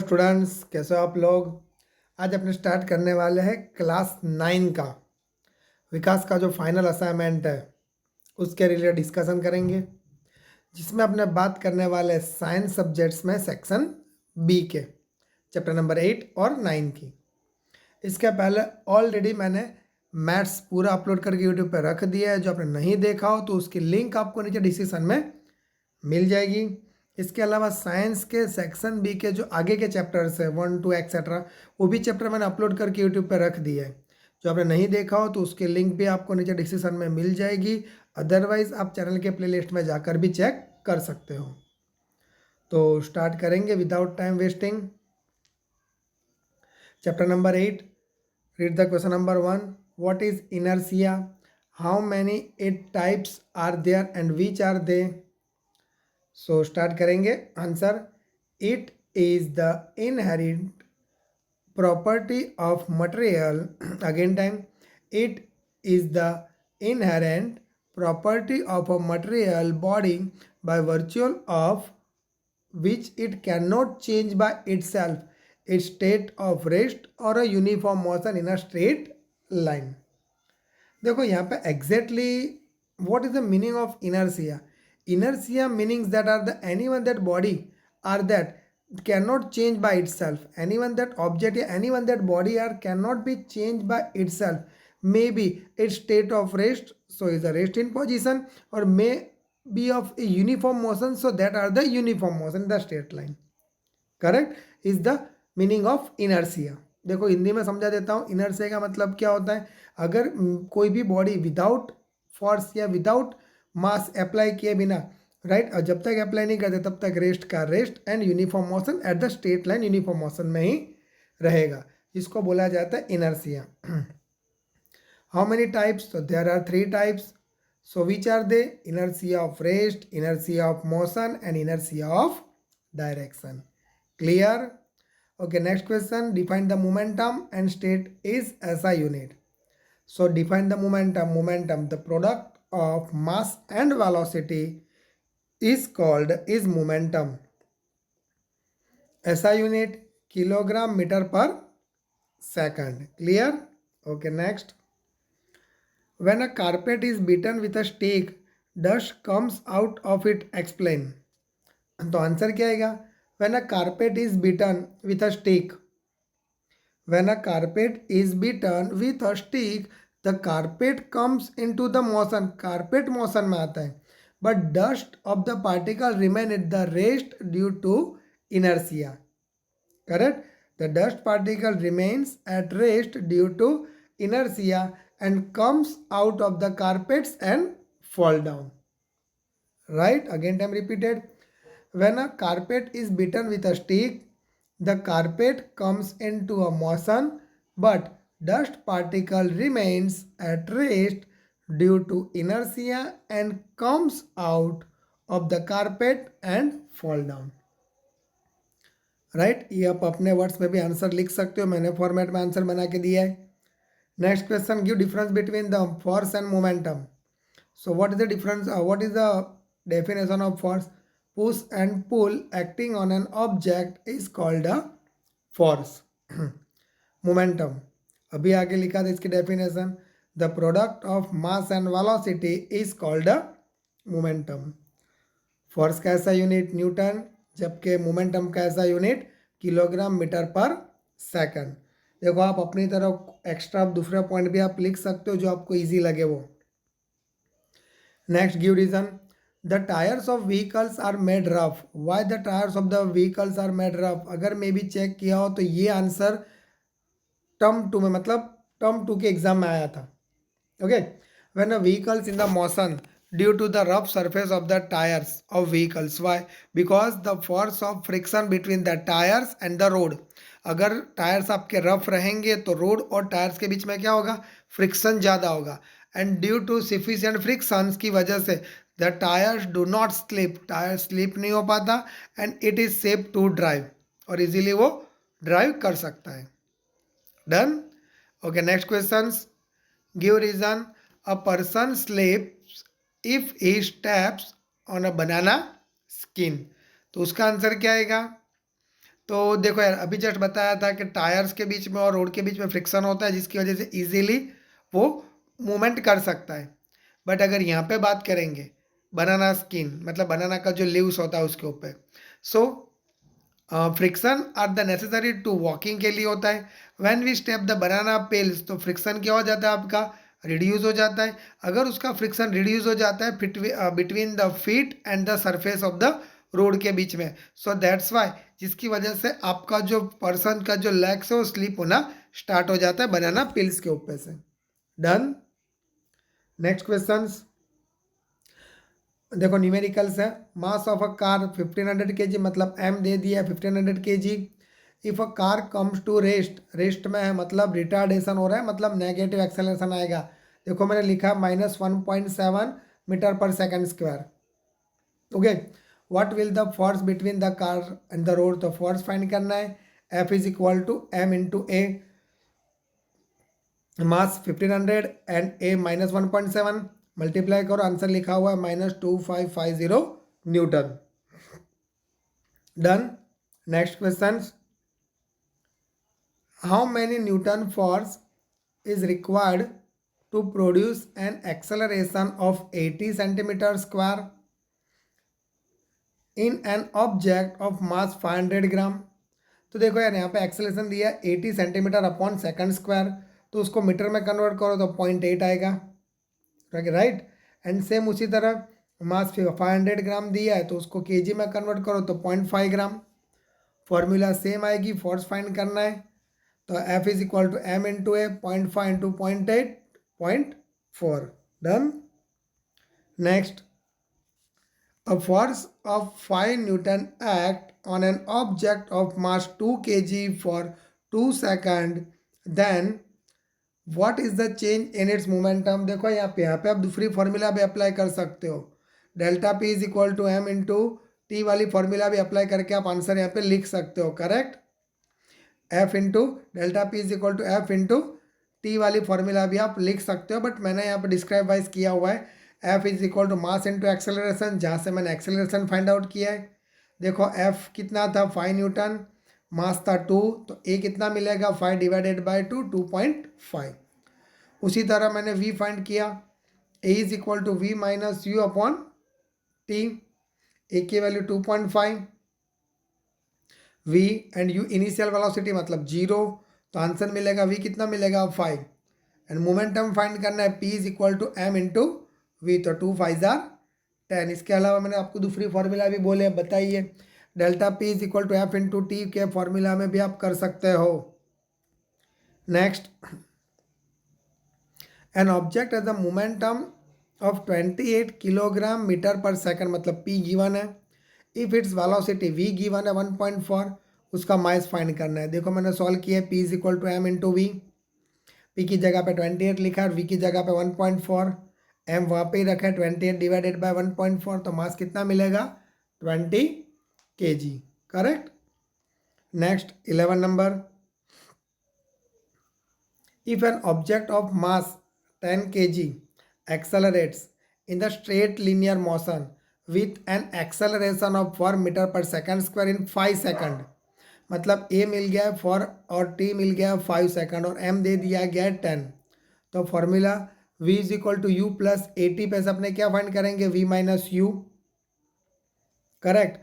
Students, कैसे हो आप लोग। आज अपने स्टार्ट करने वाले हैं क्लास 9 का विकास का जो फाइनल असाइनमेंट है उसके रिलेटेड डिस्कशन करेंगे, जिसमें अपने बात करने वाले साइंस सब्जेक्ट्स में सेक्शन बी के चैप्टर नंबर 8 और 9 की। इसके पहले ऑलरेडी मैंने मैथ्स पूरा अपलोड करके यूट्यूब पर रख दिया है। जो आपने नहीं देखा हो तो उसकी लिंक आपको नीचे डिस्क्रिप्शन में मिल जाएगी। इसके अलावा साइंस के सेक्शन बी के जो आगे के चैप्टर्स है 1 2 एक्सेट्रा, वो भी चैप्टर मैंने अपलोड करके यूट्यूब पर रख दिया है। जो आपने नहीं देखा हो तो उसकी लिंक भी आपको नीचे डिस्क्रिप्शन में मिल जाएगी। अदरवाइज आप चैनल के प्लेलिस्ट में जाकर भी चेक कर सकते हो। तो स्टार्ट करेंगे without time wasting. Chapter number 8, read the question number 1। What is inertia? How many it types are there and which are they? So start करेंगे। Answer, it is the inherent property of material. Again time, it is the inherent property of a material body by virtue of which it cannot change by itself its state of rest or a uniform motion in a straight line. देखो यहाँ पे exactly what is the meaning of inertia. Inertia meanings that are the anyone that body are that cannot change by itself. Anyone that object या anyone that body are cannot be changed by itself. Maybe its state of rest, so is a rest in position, or may be of a uniform motion, so that are the uniform motion in the straight line. Correct is the meaning of inertia. देखो हिंदी में समझा देता हूँ। Inertia का मतलब क्या होता है? अगर कोई भी बॉडी विदाउट फोर्स या विदाउट मास अप्लाई किए बिना, राइट, और जब तक अप्लाई नहीं करते तब तक रेस्ट का rest and uniform motion at the straight line uniform motion में ही रहेगा। इसको बोला जाता है इनर्सिया। How many types? तो there are 3 types. So which are they? Inertia of rest, inertia of motion and inertia of direction. Clear? Okay, next question. Define the momentum and state is SI unit. So define the momentum. Momentum, the product of mass and velocity, is momentum. SI unit, kilogram meter per second. Clear? Okay, next. When a carpet is beaten with a stick, dust comes out of it. Explain. तो answer क्या आएगा? When a carpet is beaten with a stick, when a carpet is beaten with a stick, the carpet comes into the motion. Carpet motion में आता है, but dust of the particle remain at the rest due to inertia. Correct? The dust particle remains at rest due to inertia and comes out of the carpets and fall down. Right? Again time repeated. When a carpet is beaten with a stick, the carpet comes into a motion, but dust particle remains at rest due to inertia and comes out of the carpet and fall down. Right, ये आप अपने words में भी answer लिख सकते हो। मैंने format में आंसर बना के दिया है। Next question, give difference between the force and momentum. So what is the difference? What is the definition of force? Push and pull acting on an object is called a force. Momentum, अभी आगे लिखा था इसकी definition. The product of mass and velocity is called a momentum. Force का ऐसा unit Newton, जबकि momentum का ऐसा यूनिट किलोग्राम मीटर पर सेकंड। देखो आप अपनी तरफ एक्स्ट्रा दूसरा पॉइंट भी आप लिख सकते हो जो आपको इजी लगे वो। Next, give reason. The tires of vehicles are made rough. Why the tires of the vehicles are made rough? अगर मैं भी चेक किया हो तो ये आंसर टर्म 2 में, मतलब टर्म 2 के एग्जाम में आया था। Okay, when a vehicles in the motion due to the rough surface of the tires of vehicles. Why? Because the force of friction between the tires and the road. अगर tyres आपके rough रहेंगे तो road और tyres के बीच में क्या होगा? Friction ज़्यादा होगा। And due to sufficient frictions की वजह से the tyres do not slip, tyre slip नहीं हो पाता and it is safe to drive, और इजीली वो ड्राइव कर सकता है। Done? Okay, next question, give reason. A person slips if he steps on a banana skin. तो उसका आंसर क्या आएगा? तो देखो यार, अभी जस्ट बताया था कि टायर्स के बीच में और रोड के बीच में फ्रिक्शन होता है, जिसकी वजह से इजीली वो मूवमेंट कर सकता है। बट अगर यहाँ पे बात करेंगे बनाना स्किन, मतलब बनाना का जो लीव्स होता है उसके ऊपर, so friction are the necessary to walking के लिए होता है। When we step the banana peels, तो फ्रिक्शन क्या हो जाता है आपका, रिड्यूस हो जाता है। अगर उसका फ्रिक्शन रिड्यूस हो जाता है between the feet and the surface of the road के बीच में, सो दैट्स वाई, जिसकी वजह से आपका जो पर्सन का जो लेग्स है वो स्लिप होना स्टार्ट हो जाता है बनाना पिल्स के ऊपर से। डन। नेक्स्ट क्वेश्चन देखो, न्यूमेरिकल्स है। Mass of a car 1500 kg, मतलब एम दे दिया है 1500 kg। If a car comes to rest, rest में है मतलब रिटार्डेशन हो रहा है, मतलब नेगेटिव एक्सेलरेशन आएगा। देखो मैंने लिखा -1.7 मीटर पर second square. Okay, what will the force between the car and the road, तो फोर्स फाइंड करना है। F is equal to M into a, mass 1500 and a -1.7, multiply करो, आंसर लिखा हुआ है -2550 newton. Done. Next question, how many newton force is required to produce an acceleration of 80 centimeter square in an object of mass 500 ग्राम। तो देखो यार, यहाँ पे acceleration दिया है 80 सेंटीमीटर अपॉन सेकंड स्क्वायर, तो उसको मीटर में कन्वर्ट करो तो 0.8 आएगा, राइट। एंड सेम उसी तरह मास 500 ग्राम दिया है, तो उसको केजी में कन्वर्ट करो तो 0.5 ग्राम। फॉर्मूला सेम आएगी, फोर्स फाइंड करना है, तो F is equal to M into a, 0.5 into 0.8, 0.4। Done. Next, a force of 5 Newton act on an object of mass 2 kg for 2 seconds, then what is the change in its momentum। देखो यहाँ पे आप दूसरी formula भी apply कर सकते हो, delta p is equal to M into t वाली फॉर्मूला भी अप्लाई करके आप आंसर यहाँ पे लिख सकते हो, correct. F into delta p is equal to F into t वाली फॉर्मूला भी आप लिख सकते हो, बट मैंने यहाँ पे डिस्क्राइब वाइज किया हुआ है। F is equal to mass into acceleration, जहाँ से मैंने एक्सेलरेशन फाइंड आउट किया है। देखो एफ कितना था 5 न्यूटन, मास था 2, तो ए कितना मिलेगा 5 डिवाइडेड बाई 2, 2.5। उसी तरह मैंने वी फाइंड किया, a is equal to v minus u upon t, a की value 2.5, v and u initial velocity मतलब 0, तो आंसर मिलेगा वी कितना मिलेगा 5। एंड मोमेंटम फाइंड करना है, p is equal to M into v, तो 2 5 जार 10। इसके अलावा मैंने आपको दूसरी फॉर्मूला भी बोले, बताइए। Delta p is equal to F into t के फॉर्मूला में भी आप कर सकते हो। Next, an object as the momentum of 28 kilogram metre पर सेकंड, मतलब पी गिवन है। If its velocity v given है 1.4, उसका मास फाइंड करना है। देखो मैंने सॉल्व किया है, p is equal to M into v, p की जगह पे 28 लिखा है और वी की जगह पे 1.4, एम वहाँ पे ही रखा है, 28 डिवाइडेड बाय 1.4, तो मास कितना मिलेगा 20 kg, correct. Next 11 number, if N object of mass 10 kg accelerates in the straight linear motion with an acceleration of 4 metre पर सेकंड स्क्वायर इन 5 सेकंड, मतलब ए मिल गया है 4 और टी मिल गया है 5 सेकंड और एम दे दिया गया है 10, तो formula v is equal to you plus a t पे अपने क्या फाइंड करेंगे, v minus u, correct.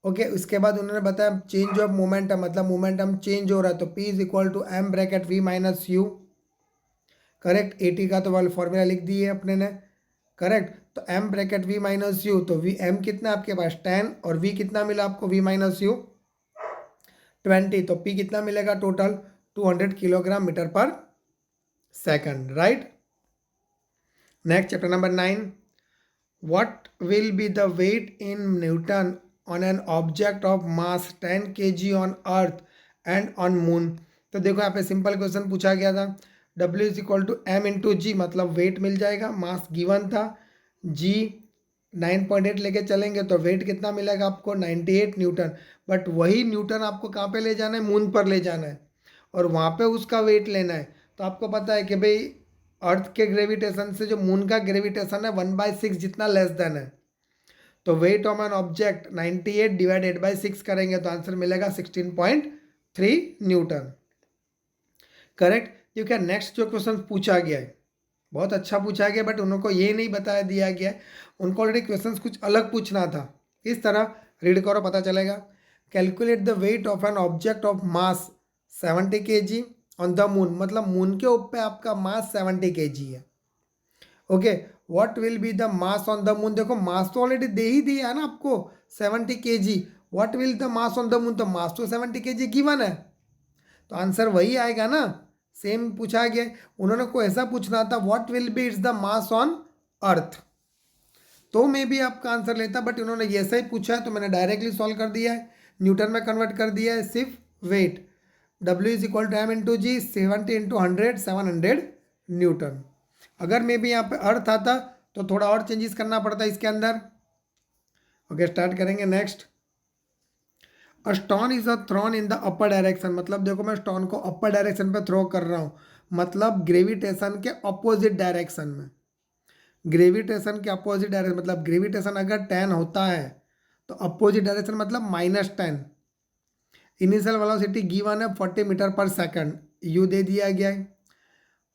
Okay, उसके बाद उन्होंने बताया चेंज ऑफ मोमेंटम, मतलब मोमेंटम चेंज हो रहा है, तो p is equal to m bracket v minus u, correct. A t का तो वाले फॉर्मूला लिख दिए अपने ने, करेक्ट। तो m bracket v minus you, तो v m कितना आपके पास 10 और v कितना मिला आपको v माइनस यू 20, तो p कितना मिलेगा टोटल 200 किलोग्राम मीटर पर second, right. Next chapter number 9, what will be the weight in newton on an object of mass 10 kg on earth and on moon. तो देखो यहाँ पे सिंपल क्वेश्चन पूछा गया था, W is equal to M into g, मतलब weight मिल जाएगा, mass given था, जी 9.8 लेके चलेंगे तो वेट कितना मिलेगा आपको 98 न्यूटन। बट वही न्यूटन आपको कहाँ पे ले जाना है, मून पर ले जाना है और वहाँ पे उसका वेट लेना है। तो आपको पता है कि भाई अर्थ के ग्रेविटेशन से जो मून का ग्रेविटेशन है 1/6 जितना लेस देन है, तो weight of an object 98 divided by 6 करेंगे तो आंसर मिलेगा 16.3 न्यूटन। करेक्ट। क्योंकि नेक्स्ट जो क्वेश्चन पूछा गया है बहुत अच्छा पूछा गया, बट उनको ये नहीं बताया दिया गया है, उनको ऑलरेडी क्वेश्चन कुछ अलग पूछना था। इस तरह रीड करो पता चलेगा। Calculate the weight of N object of mass 70 kg on the moon, मतलब मून के ऊपर आपका मास 70 kg है। Okay, what will be the mass on the moon, देखो मास तो ऑलरेडी दे ही दिया है ना आपको 70 kg। What will the mass on the moon, तो मास तो 70 kg गिवन है, तो आंसर वही आएगा ना, सेम पूछा गया। उन्होंने को ऐसा पूछना था what will B it's the mass on earth, तो मे भी आपका आंसर लेता, बट उन्होंने ऐसा ही पूछा है तो मैंने डायरेक्टली सॉल्व कर दिया है, न्यूटन में कन्वर्ट कर दिया है सिर्फ weight. W is equal to M into G, 70 into 100 700 newton. अगर मे भी यहाँ पे अर्थ आता तो थोड़ा और चेंजेस करना पड़ता इसके अंदर। ओके, स्टार्ट करेंगे next. A stone is a thrown in the upper direction, मतलब देखो मैं स्टोन को अपर डायरेक्शन पे थ्रो कर रहा हूँ, मतलब ग्रेविटेशन के अपोजिट डायरेक्शन में। ग्रेविटेशन के अपोजिट डायरेक्शन मतलब ग्रेविटेशन अगर 10 होता है तो अपोजिट डायरेक्शन मतलब -10। इनिशियल वेलोसिटी गिवन है 40 मीटर पर सेकंड, यू दे दिया गया है।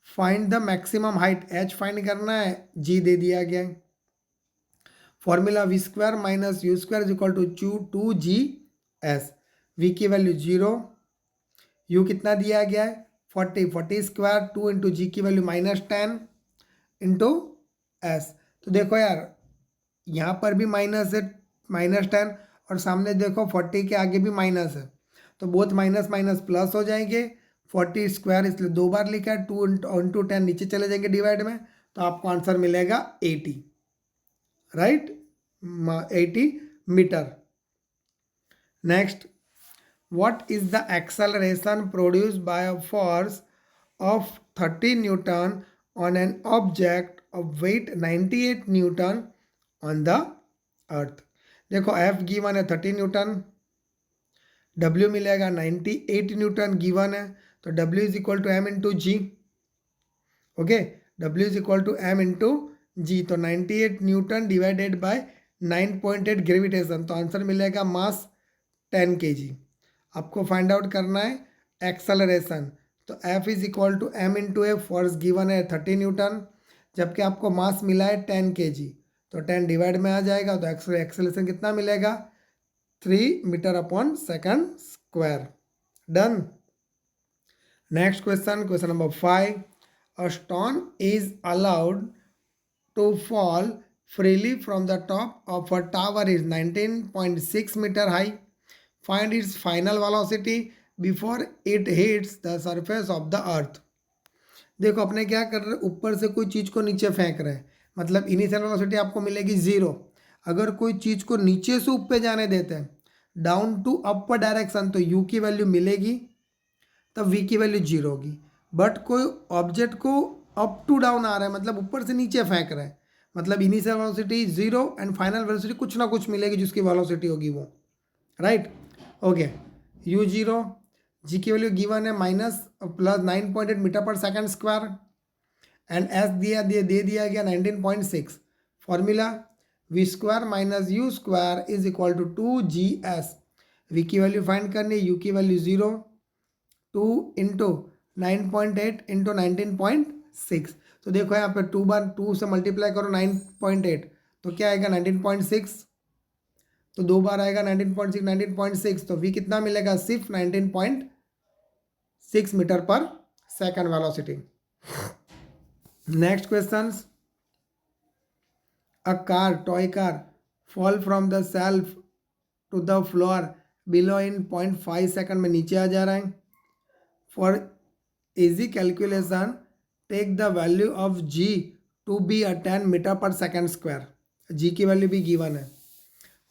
Find the maximum height, H find करना है, जी दे दिया गया है। Formula V square minus U square is equal to 2 G S. V की वैल्यू 0, यू कितना दिया गया है 40 स्क्वायर 2 इंटू जी की वैल्यू -10 इंटू एस। तो देखो यार यहाँ पर भी माइनस है -10, और सामने देखो 40 के आगे भी माइनस है, तो बोथ माइनस माइनस प्लस हो जाएंगे। 40 स्क्वायर इसलिए 2 बार लिखा है, 2 इंटू 10 नीचे चले जाएंगे डिवाइड में, तो आपको आंसर मिलेगा 80, right, 80 metre. Next, what is the acceleration produced by a force of 30 newton on an object of weight 98 newton on the earth. देखो एफ गिवन है 30 न्यूटन, डब्ल्यू मिलेगा 98 न्यूटन गिवन है, तो W is equal to M into g. Okay, W is equal to M into g, तो 98 newton divided by 9.8 gravitation, तो answer मिलेगा mass 10 kg। आपको find out करना है एक्सेलरेशन, तो F is equal to M into a, force given है 30 Newton, जबकि आपको मास मिला है 10 kg, तो 10 डिवाइड में आ जाएगा, तो एक्सेलरेशन कितना मिलेगा 3 metre upon second square. Done. Next question, question number 5। A stone is allowed to fall freely from the top of a tower is 19.6 meter high. Find its final velocity before it hits the surface of the earth. देखो अपने क्या कर रहे हैं, ऊपर से कोई चीज़ को नीचे फेंक रहे हैं, मतलब इनिशियल वेलोसिटी आपको मिलेगी 0। अगर कोई चीज़ को नीचे से ऊपर जाने देते हैं डाउन टू अपर डायरेक्शन, तो यू की वैल्यू मिलेगी, तब वी की वैल्यू 0 होगी। बट कोई ऑब्जेक्ट को अप टू डाउन आ रहा है, मतलब ऊपर से नीचे फेंक रहा है, मतलब initial velocity 0 and final velocity कुछ ना कुछ मिलेगी जिसकी वेलोसिटी होगी वो, राइट। ओके, यू 0, जी की वैल्यू गिवन है -+9.8 मीटर पर सेकंड स्क्वायर, एंड एस दे दिया गया 19.6। Formula V square minus U square is equal to 2GS। V की वैल्यू फाइंड करनी है, यू की वैल्यू 0, 2 इंटू 9.8 इंटू 19.6, तो देखो यहाँ पे 2 बार 2 से मल्टीप्लाई करो 9.8, तो क्या आएगा 19.6, तो 2 बार आएगा 19.6, तो वी कितना मिलेगा सिर्फ 19.6 मीटर पर second velocity. Next question, a car, toy car fall from the shelf to the floor below in 0.5 second में नीचे आ जा रहा है। For easy calculation, take the value of g to be a 10 metre पर second square, g की value भी given है।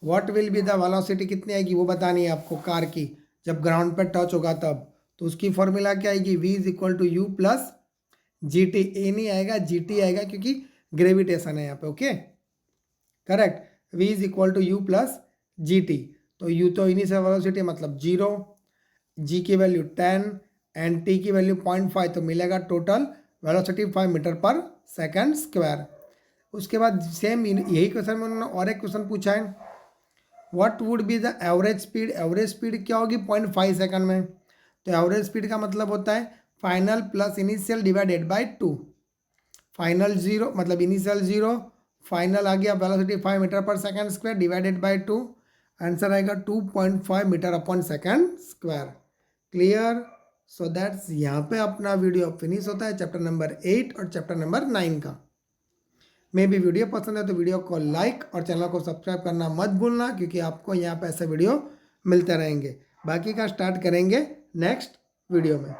What will be the velocity कितनी आएगी वो बतानी है आपको कार की, जब ग्राउंड पर टच होगा तब, तो उसकी फॉर्मूला क्या आएगी, v is equal to you plus G T. A नहीं आएगा जी टी आएगा क्योंकि ग्रेविटेशन है यहाँ पे। Okay, correct, v is equal to you plus G T, तो u तो इनिशियल वेलोसिटी मतलब 0, g की वैल्यू 10 एंड टी की वैल्यू 0.5, तो मिलेगा टोटल वेलोसिटी 5 मीटर पर सेकंड स्क्वायर। उसके बाद सेम यही क्वेश्चन में उन्होंने और एक क्वेश्चन पूछा है, what would be the average speed. Average speed क्या होगी 0.5 सेकंड में। तो एवरेज स्पीड का मतलब होता है final plus initial divided by 2। Final 0 मतलब इनिशियल 0, फाइनल आ गया वेलोसिटी 5 मीटर पर second square divided by 2। Answer आएगा 2.5 metre upon second square. Clear. So that's यहाँ पे अपना वीडियो फिनिश होता है चैप्टर नंबर 8 और चैप्टर नंबर 9 का। मे भी वीडियो पसंद है तो वीडियो को लाइक और चैनल को सब्सक्राइब करना मत भूलना, क्योंकि आपको यहाँ पे ऐसे वीडियो मिलते रहेंगे। बाकी का स्टार्ट करेंगे नेक्स्ट वीडियो में।